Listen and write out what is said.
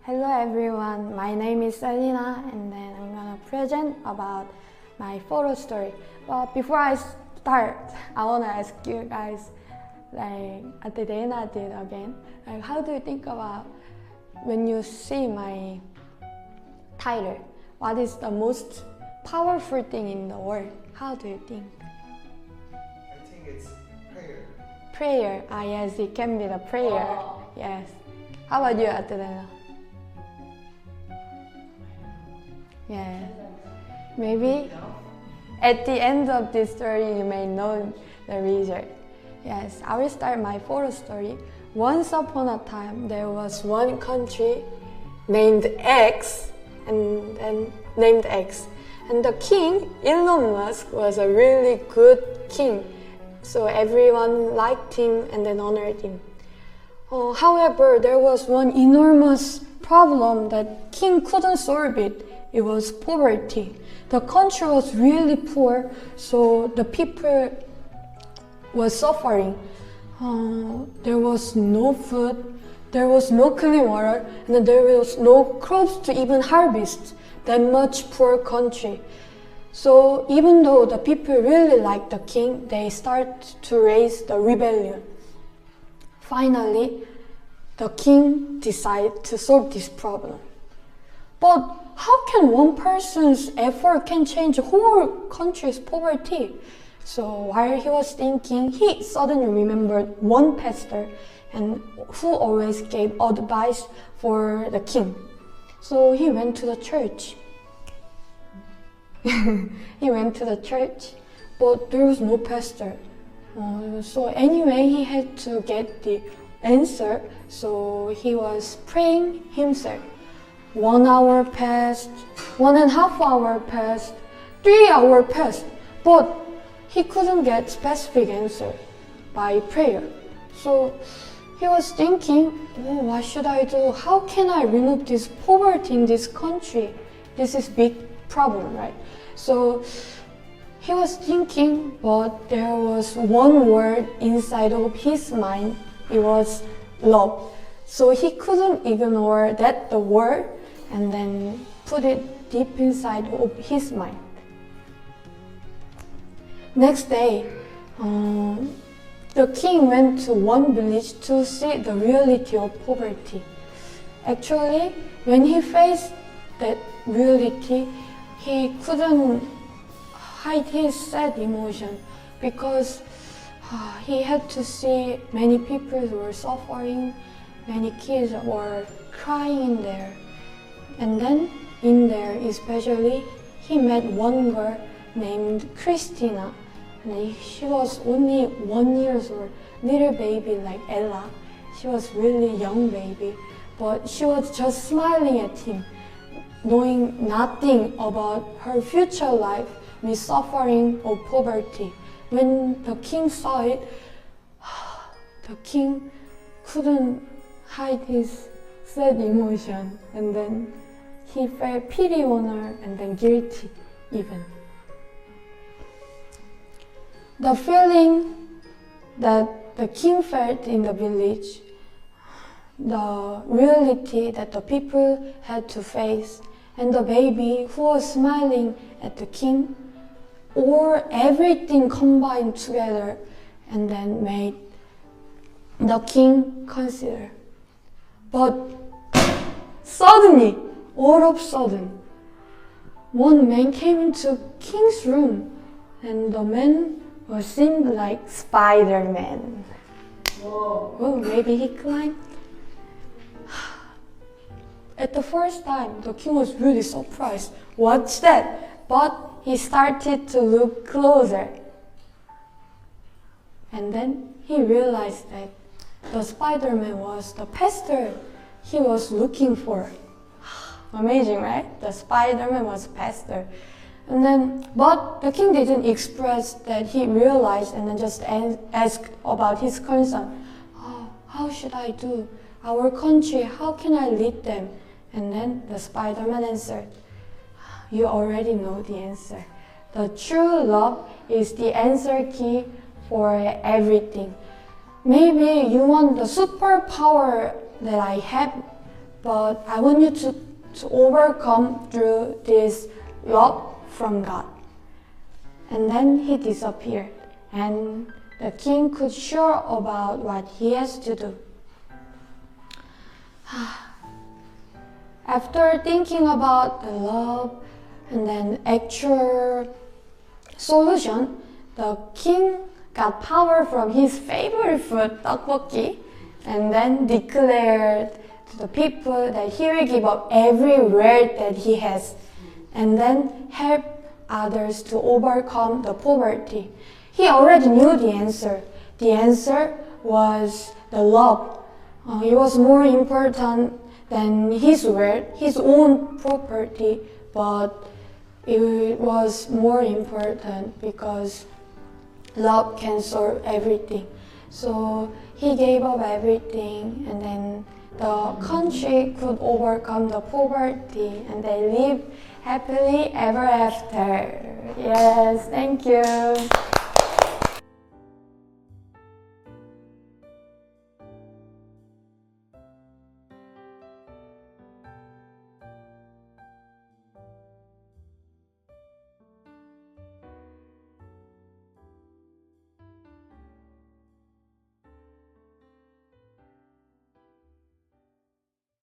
Hello everyone, my name is Selena and then I'm gonna present about my photo story. But before I start, I wanna ask you guys, at the end I did again, how do you think about when you see my title? What is the most powerful thing in the world? How do you think? I think it's prayer. Prayer. Ah yes, it can be the prayer. Oh. Yes. How about you, Adelena? Yes. Maybe at the end of this story you may know the result. Yes, I will start my photo story. Once upon a time there was one country named X and the king, Elon Musk, was a really good king. So everyone liked him and then honored him. However, there was one enormous problem that king couldn't solve it. It was poverty. The country was really poor, so the people were suffering. There was no food, there was no clean water, and there was no crops to even harvest. That much poor country. So even though the people really liked the king, they start to raise the rebellion. Finally, the king decided to solve this problem. But how can one person's effort can change the whole country's poverty? So while he was thinking, he suddenly remembered one pastor and who always gave advice for the king. So he went to the church. He went to the church, but there was no pastor. So anyway, he had to get the answer, so he was praying himself. 1 hour passed, 1.5 hours passed, 3 hours passed, but he couldn't get specific answer by prayer. So he was thinking, what should I do? How can I remove this poverty in this country? This is big problem, right? So he was thinking, but there was one word inside of his mind. It was love. So he couldn't ignore the word and then put it deep inside of his mind. Next day, the king went to one village to see the reality of poverty. Actually, when he faced that reality, he couldn't hide his sad emotion because he had to see many people were suffering, many kids were crying in there. And then in there especially, he met one girl named Christina. And she was only 1 year old, little baby like Ella. She was really young baby, but she was just smiling at him, knowing nothing about her future life with suffering or poverty. When the king saw it, the king couldn't hide his sad emotion, and then he felt pity on her and then guilty even. The feeling that the king felt in the village, the reality that the people had to face, and the baby who was smiling at the king, or everything combined together and then made the king consider. But suddenly, all of a sudden, one man came into king's room, and the man seemed like Spider-Man. Whoa. Oh, maybe he climbed. At the first time, the king was really surprised. What's that? But he started to look closer. And then he realized that the Spider-Man was the pastor he was looking for. Amazing, right? The Spider-Man was pastor. And then, but the king didn't express that he realized and then just asked about his concern. Oh, how should I do? Our country, how can I lead them? And then the Spider-Man answered, you already know the answer. The true love is the answer key for everything. Maybe you want the superpower that I have, but I want you to overcome through this love from God. And then he disappeared, and the king could sure about what he has to do. After thinking about the love and then actual solution, the king got power from his favorite food, tteokbokki, and then declared to the people that he will give up every wealth that he has, and then help others to overcome the poverty. He already knew the answer. The answer was the love. It was more important than his wealth, his own property, but it was more important because love can solve everything. So he gave up everything, and then the country could overcome the poverty, and they lived happily ever after. Yes, thank you.